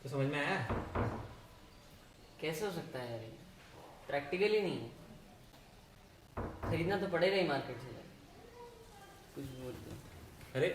तो समझ में आया? कैसे हो सकता है यार ये? प्रैक्टिकली नहीं है। खरीदना तो पड़ेगा ही मार्केट से जाके। कुछ भी बोलते हो। अरे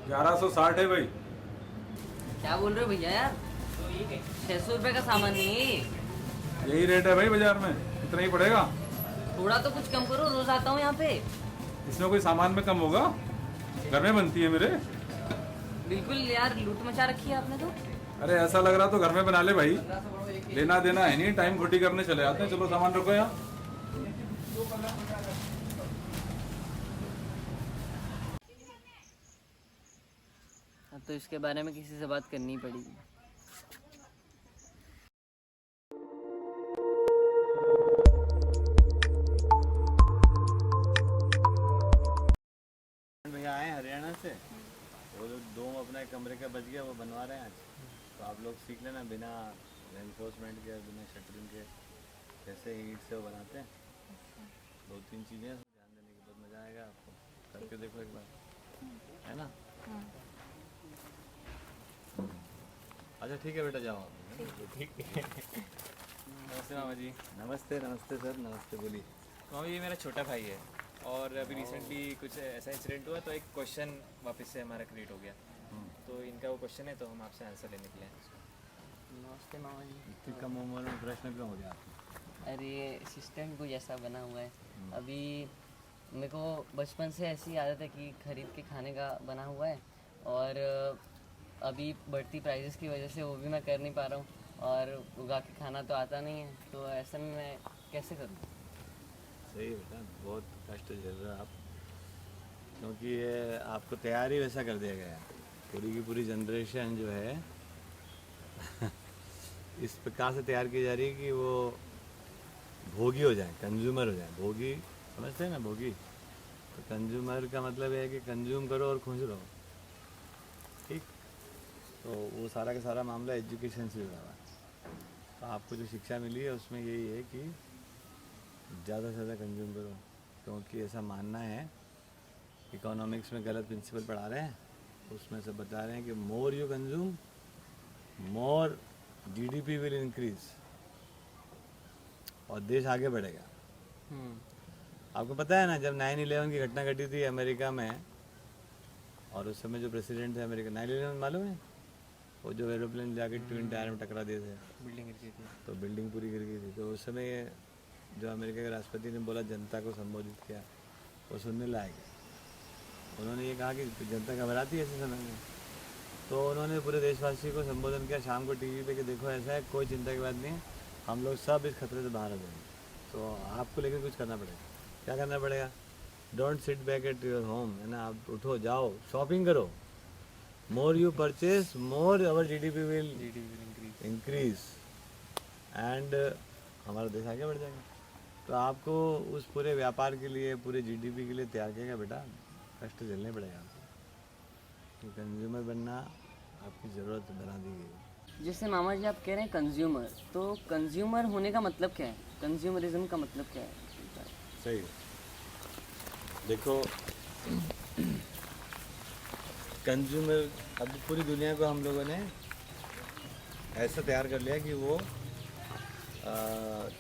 1160 है भाई। क्या बोल रहे हो भैया यार? 600 रुपये का सामान नहीं है ये। यही रेट है भाई बाजार में, इतना ही पड़ेगा। थोड़ा तो कुछ कम करो, रोज आता हूँ यहाँ पे। इसमें कोई सामान में कम होगा? घर में बनती है मेरे। बिल्कुल यार, लूट मचा रखी है आपने तो। अरे ऐसा लग रहा तो घर में बना ले भाई। लेना देना है नहीं, टाइम खोटी करने चले आते हैं। चलो सामान रखो यहाँ। अब तो इसके बारे में किसी से बात करनी पड़ेगी। भैया आए हरियाणा से, वो जो डोम अपना एक कमरे का बच गया वो बनवा रहे हैं आज। तो आप लोग सीख लेना बिना रेनफोर्समेंट के, बिना शटरिंग के कैसे ईंट से वो बनाते हैं। 2-3 चीज़ें हैं, ध्यान देने के बाद मज़ा आएगा आपको। करके देखो एक बार, है ना? अच्छा ठीक है बेटा, जाओ आप। ठीक है। नमस्ते मामा जी। नमस्ते नमस्ते सर, नमस्ते। बोलिए। मामा ये मेरा छोटा भाई है और अभी रिसेंटली कुछ ऐसा इंसिडेंट हुआ तो एक क्वेश्चन वापस से हमारा क्रिएट हो गया। तो इनका वो क्वेश्चन है तो हम आपसे आंसर लेने के लिए आए हैं। नमस्ते मामा जी। इतनी कम उम्र में प्रश्न क्यों हो गया आपको? अरे सिस्टम कुछ ऐसा बना हुआ है। अभी मेरे को बचपन से ऐसी आदत है कि खरीद के खाने का बना हुआ है, और अभी बढ़ती प्राइसेस की वजह से वो भी मैं कर नहीं पा रहा हूँ, और उगा के खाना तो आता नहीं है। तो ऐसे में मैं कैसे करूँ? सही है बेटा, बहुत कष्ट झेल रहे हो आप, क्योंकि ये आपको तैयार ही वैसा कर दिया गया है। पूरी की पूरी जनरेशन जो है इस प्रकार से तैयार की जा रही है कि वो भोगी हो जाए, कंज्यूमर हो जाए। भोगी समझते हैं ना, भोगी। तो कंज्यूमर का मतलब ये है कि कंज्यूम करो और खुश रहो, ठीक। तो वो सारा का सारा मामला एजुकेशन से जुड़ा हुआ है। तो आपको जो शिक्षा मिली है उसमें यही है कि ज़्यादा से ज़्यादा कंज्यूम करो, क्योंकि ऐसा मानना है, इकोनॉमिक्स में गलत प्रिंसिपल पढ़ा रहे हैं, उसमें से बता रहे हैं कि more you consume more GDP will increase, और देश आगे बढ़ेगा। आपको पता है ना, जब 9/11 की घटना घटी थी अमेरिका में, और उस समय जो प्रेसिडेंट थे अमेरिका, 9/11 मालूम है? वो जो एरोप्लेन जाके ट्विन टायर में टकरा दिए थे, बिल्डिंग गिर गई थी। तो बिल्डिंग पूरी गिर गई थी। तो उस समय जो अमेरिका के राष्ट्रपति ने बोला, जनता को संबोधित किया, वो सुनने लायक है। उन्होंने ये कहा कि जनता घबराती है ऐसे समय में, तो उन्होंने पूरे देशवासी को संबोधन किया शाम को टीवी पे कि देखो ऐसा है, कोई चिंता की बात नहीं, हम लोग सब इस खतरे से बाहर आ जाएंगे। तो आपको लेकर कुछ करना पड़ेगा। क्या करना पड़ेगा? Don't sit back at your home, है ना? आप उठो, जाओ, शॉपिंग करो। More you purchase more our GDP will increase, and हमारा देश आगे बढ़ जाएगा। तो आपको उस पूरे व्यापार के लिए, पूरे जीडीपी के लिए तैयार किएगा बेटा, कष्ट झेलने पड़ेगा आपको। तो कंज्यूमर बनना आपकी ज़रूरत बना दी गई है। जैसे मामा जी आप कह रहे हैं कंज्यूमर, तो कंज्यूमर होने का मतलब क्या है? कंज्यूमरिज्म का मतलब क्या है? सही है। देखो कंज्यूमर, अब पूरी दुनिया को हम लोगों ने ऐसा तैयार कर लिया कि वो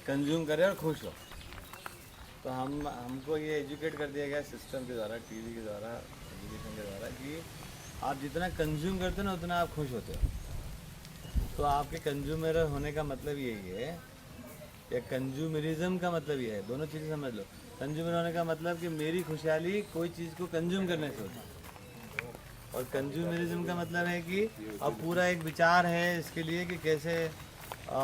कंज्यूम करे और खुश हो। तो हमको ये एजुकेट कर दिया गया सिस्टम के द्वारा, टीवी के द्वारा, एजुकेशन के द्वारा, कि आप जितना कंज्यूम करते हो ना उतना आप खुश होते हो। तो आपके कंज्यूमर होने का मतलब यही है, या कंज्यूमरिज्म का मतलब ये है, दोनों चीज़ें समझ लो। कंज्यूमर होने का मतलब कि मेरी खुशहाली कोई चीज़ को कंज्यूम करने से होती है, और कंज्यूमरिज्म का मतलब है कि अब पूरा एक विचार है इसके लिए कि कैसे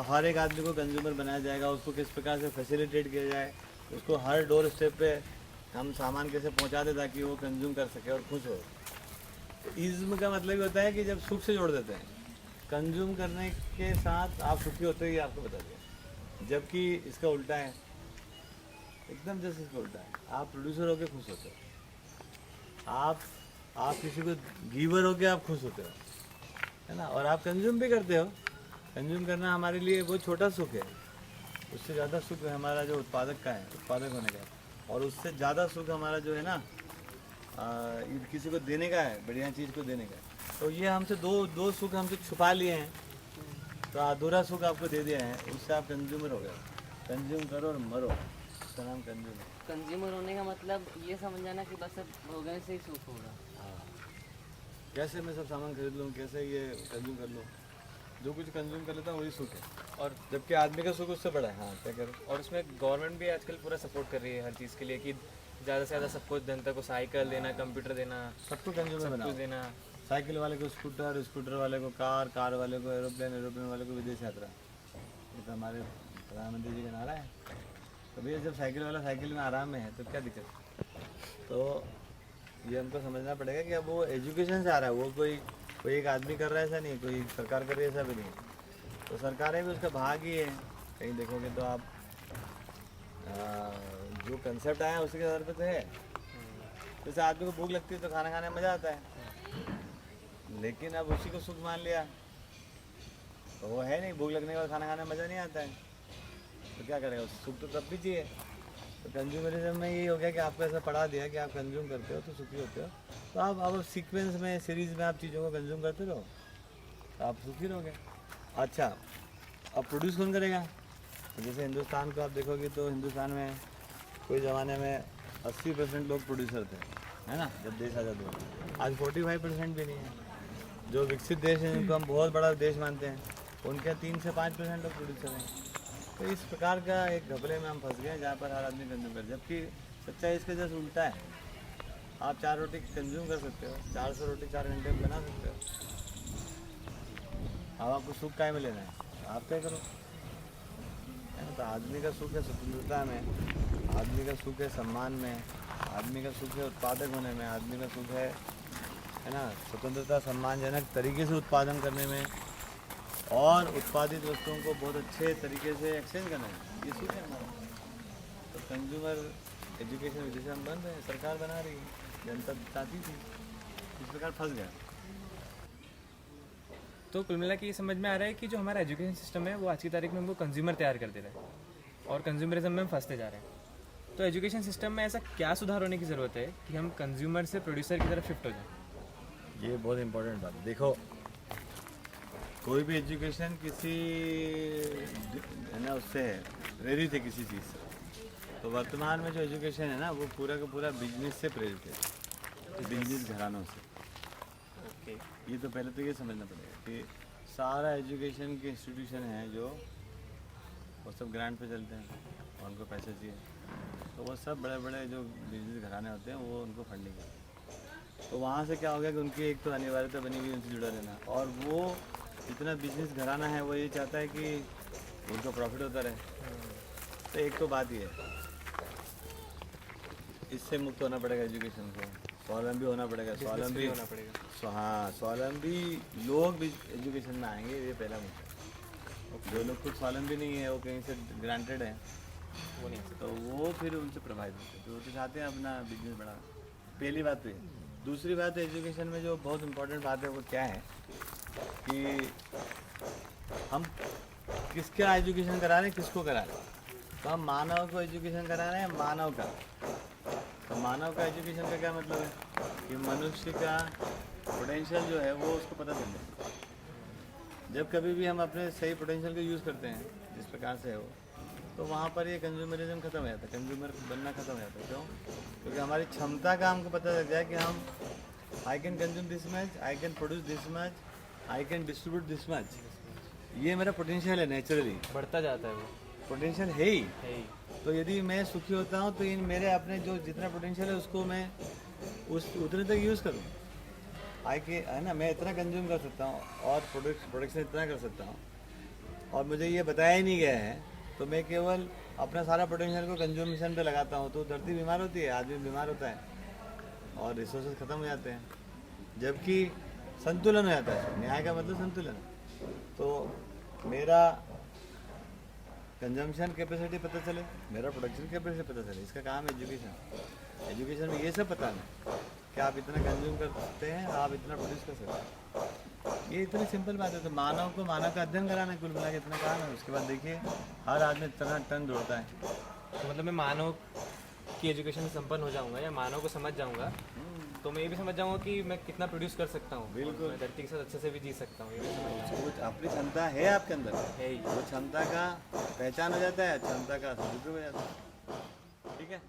हर एक आदमी को कंज्यूमर बनाया जाएगा, उसको किस प्रकार से फैसिलिटेट किया जाए, उसको हर डोर स्टेप पे हम सामान कैसे पहुंचा दें ताकि वो कंज्यूम कर सके और खुश हो। इज्म का मतलब ये होता है कि जब सुख से जोड़ देते हैं, कंज्यूम करने के साथ आप सुखी होते हो, ये आपको बता दिया। जबकि इसका उल्टा है, एकदम जैसे इसका उल्टा है, आप प्रोड्यूसर होकर खुश होते हो, आप किसी को गिवर होकर आप खुश होते हो, है ना, और आप कंज्यूम भी करते हो। कंज्यूम करना हमारे लिए बहुत छोटा सुख है, उससे ज़्यादा सुख हमारा जो उत्पादक का है, उत्पादक होने का है, और उससे ज़्यादा सुख हमारा जो है ना किसी को देने का है, बढ़िया चीज़ को देने का है। तो ये हमसे दो सुख हमसे छुपा लिए हैं, तो अधूरा सुख आपको दे दिया है, उससे आप कंज्यूमर हो गए। कंज्यूम करो और मरो, उसका नाम कंज्यूमर। कंज्यूमर होने का मतलब ये समझ जाना कि बस अब भोगने से ही सुख होगा। हाँ, कैसे मैं सब सामान खरीद लूँ, कैसे ये कंज्यूम कर लूँ, जो कुछ कंज्यूम कर लेता हूँ वही सुख है, और जबकि आदमी का सुख उससे बड़ा है। हाँ, क्या करें। और उसमें गवर्नमेंट भी आजकल पूरा सपोर्ट कर रही है हर चीज़ के लिए कि ज़्यादा से ज़्यादा सबको जनता को साइकिल देना, कंप्यूटर देना, सबको कंज्यूमर सब बनाओ। कुछ देना। साइकिल वाले को स्कूटर, स्कूटर वाले को कार, कार वाले को एरोप्लेन, एरोप्लेन वाले को विदेश यात्रा। ये तो हमारे प्रधानमंत्री जी का नारा है। तो भैया जब साइकिल वाला साइकिल में आराम में है तो क्या दिक्कत है? तो ये हमको समझना पड़ेगा कि अब वो एजुकेशन से आ रहा है, वो कोई एक आदमी कर रहा है ऐसा नहीं, कोई सरकार कर रही है ऐसा भी नहीं। तो सरकारें भी उसका भाग ही है। कहीं देखोगे तो आप जो कंसेप्ट आया उसी के आधार पर तो है। जैसे आदमी को भूख लगती है तो खाना खाने में मज़ा आता है, लेकिन अब उसी को सुख मान लिया तो वो है नहीं, भूख लगने के बाद खाना खाने में मज़ा नहीं आता है, तो क्या करेगा, सुख तो तब भी चाहिए। तो कंज्यूमरिज्म में यही हो गया कि आपको ऐसा पढ़ा दिया कि आप कंज्यूम करते हो तो सुखी होते हो। तो आप अब सीक्वेंस में, सीरीज़ में आप चीज़ों को कंज्यूम करते रहो तो आप सुखी रहोगे। अच्छा, अब प्रोड्यूस कौन करेगा? तो जैसे हिंदुस्तान को आप देखोगे तो हिंदुस्तान में कोई ज़माने में 80% लोग प्रोड्यूसर थे, है ना, जब देश आज़ाद हुआ। आज 45% भी नहीं है। जो विकसित देश हैं जिनको हम बहुत बड़ा देश मानते हैं, उनके 3 से 5% लोग प्रोड्यूसर हैं। तो इस प्रकार का एक घपले में हम फंस गए जहाँ पर हर आदमी कंज्यूम कर, जबकि सच्चाई इसके जैसे उल्टा है। आप 4 रोटी कंज्यूम कर सकते हो, 400 रोटी 4 घंटे में बना सकते हो। अब आपको सुख काय में लेना है, आप तय करो, है ना। तो आदमी का सुख है स्वतंत्रता में, आदमी का सुख है सम्मान में, आदमी का सुख है उत्पादक होने में, आदमी का सुख है ना, स्वतंत्रता सम्मानजनक तरीके से उत्पादन करने में, और उत्पादित वस्तुओं को बहुत अच्छे तरीके से एक्सचेंज करना है, ये सुख है हमारा। तो कंज्यूमर एजुकेशन विदेश हम बंद है, सरकार बना रही है, जनता चाहती थी, इस प्रकार फंस गया। तो कुल मिला के ये समझ में आ रहा है कि जो हमारा एजुकेशन सिस्टम है वो आज की तारीख में हमको कंज्यूमर तैयार कर दे रहा है और कंज्यूमरिज्म में हम फंसते जा रहे हैं। तो एजुकेशन सिस्टम में ऐसा क्या सुधार होने की ज़रूरत है कि हम कंज्यूमर से प्रोड्यूसर की तरफ शिफ्ट हो जाए? ये बहुत इंपॉर्टेंट बात है। देखो, कोई भी एजुकेशन किसी है ना उससे है, प्रेरित है किसी चीज़ से। तो वर्तमान में जो एजुकेशन है ना वो पूरा का पूरा बिजनेस से प्रेरित है, बिजनेस घरानों से। ये तो पहले तो ये समझना पड़ेगा कि सारा एजुकेशन के इंस्टीट्यूशन हैं जो वो सब ग्रांट पे चलते हैं और उनको पैसे चाहिए, तो वो सब बड़े बड़े जो बिजनेस घराने होते हैं वो उनको फंडिंग करते हैं। तो वहाँ से क्या हो गया कि उनकी एक तो अनिवार्यता बनी हुई उनसे जुड़ा रहना, और वो जितना बिजनेस घराना है वो ये चाहता है कि उनको प्रॉफिट होता रहे। तो एक तो बात ये है, इससे मुक्त होना पड़ेगा एजुकेशन को, स्वावलंबी होना पड़ेगा, स्वावलंबी होना पड़ेगा। हाँ, स्वावलंबी लोग भी एजुकेशन में आएंगे, ये पहला मुद्दा। जो लोग खुद स्वावलंबी नहीं है, वो कहीं से ग्रांटेड है, वो नहीं तो वो फिर उनसे प्रभावित होते हैं, तो वो तो चाहते हैं अपना बिजनेस बढ़ा। पहली बात तो ये। दूसरी बात एजुकेशन में जो बहुत इम्पोर्टेंट बात है वो क्या है कि हम किसका एजुकेशन करा रहे हैं, किसको करा रहे हैं। तो हम मानव को एजुकेशन करा रहे हैं, मानव का। तो मानव का एजुकेशन का क्या मतलब है कि मनुष्य का पोटेंशियल जो है वो उसको पता चल जाए। जब कभी भी हम अपने सही पोटेंशियल को यूज़ करते हैं जिस प्रकार से है वो, तो वहाँ पर ये कंज्यूमरिज्म खत्म हो जाता है, कंज्यूमर बनना खत्म हो जाता है। क्यों? क्योंकि हमारी क्षमता का हमको पता लग जाए कि हम I can consume this much, I can produce this much, I can distribute this much. ये मेरा पोटेंशियल है नेचुरली, बढ़ता जाता है वो, पोटेंशियल है ही। है ही। तो यदि मैं सुखी होता हूँ तो इन मेरे अपने जो जितना पोटेंशियल है उसको मैं उस उतने तक यूज़ करूँ। है ना, मैं इतना कंज्यूम कर सकता हूँ और प्रोडक्शन इतना कर सकता हूँ, और मुझे ये बताया ही नहीं गया है, तो मैं केवल अपना सारा पोटेंशियल को कंज्यूमेशन पे लगाता हूँ, तो धरती बीमार होती है, आदमी बीमार होता है और रिसोर्सेज ख़त्म हो जाते हैं। जबकि संतुलन हो जाता है, न्याय का मतलब संतुलन। तो मेरा कंजम्पशन कैपेसिटी पता चले, मेरा प्रोडक्शन कैपेसिटी पता चले, इसका काम है एजुकेशन। एजुकेशन में ये सब पता नहीं कि आप इतना कंज्यूम कर सकते हैं, आप इतना प्रोड्यूस कर सकते हैं। ये इतनी सिंपल बात है। तो मानव को मानव का अध्ययन कराना है, कुल मिला के इतना काम है। उसके बाद देखिए हर आदमी इतना टन दौड़ता है। तो मतलब मैं मानव की एजुकेशन से संपन्न हो जाऊंगा या मानव को समझ जाऊंगा, तो मैं ये भी समझ जाऊंगा कि मैं कितना प्रोड्यूस कर सकता हूँ, बिल्कुल। मैं धरती के साथ अच्छे से भी जी सकता हूँ, ये भी समझ जाऊंगा। कुछ अपनी क्षमता है आपके अंदर, है ही। वो क्षमता का पहचान हो जाता है, क्षमता का सदुपयोग हो जाता है। ठीक है।